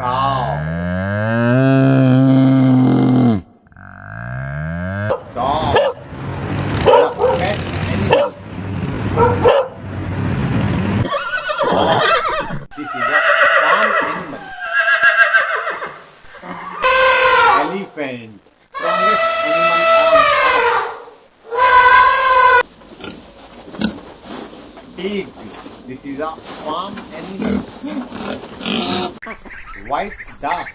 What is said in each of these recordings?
Dog. The pet animal. This is a farm animal. Elephant. Strongest animal on earth. Pig. This is a farm animal. White duck.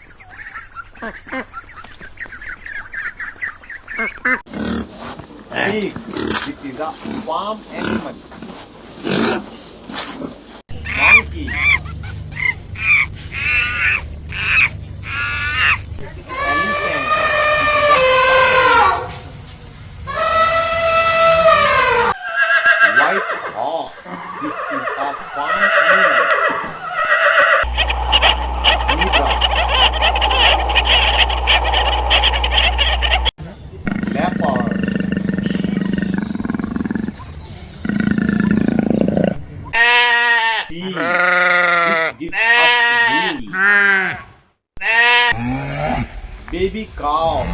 Pig. This is a farm animal. Monkey. Elephant. White horse. This is a farm animal. Zebra. Leopard. Sheep. This gives us wool. Baby cow.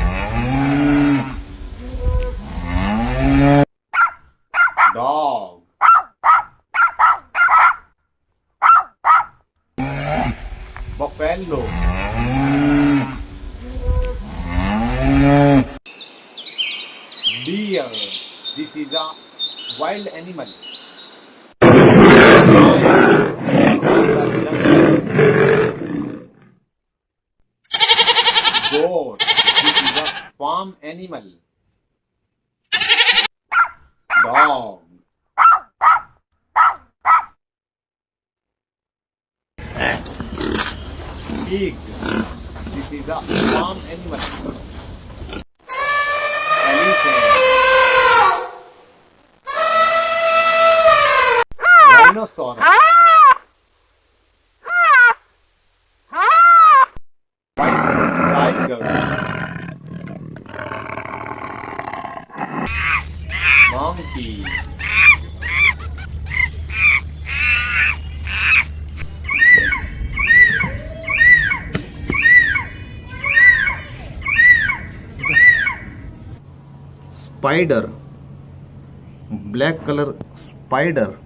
Dog. Buffalo. Deer. This is a wild animal. Goat. This is a farm animal. Dog. Pig. This is a farm animal. Elephant. Rhinoceros. White tiger. Monkey. Spider. Black color spider.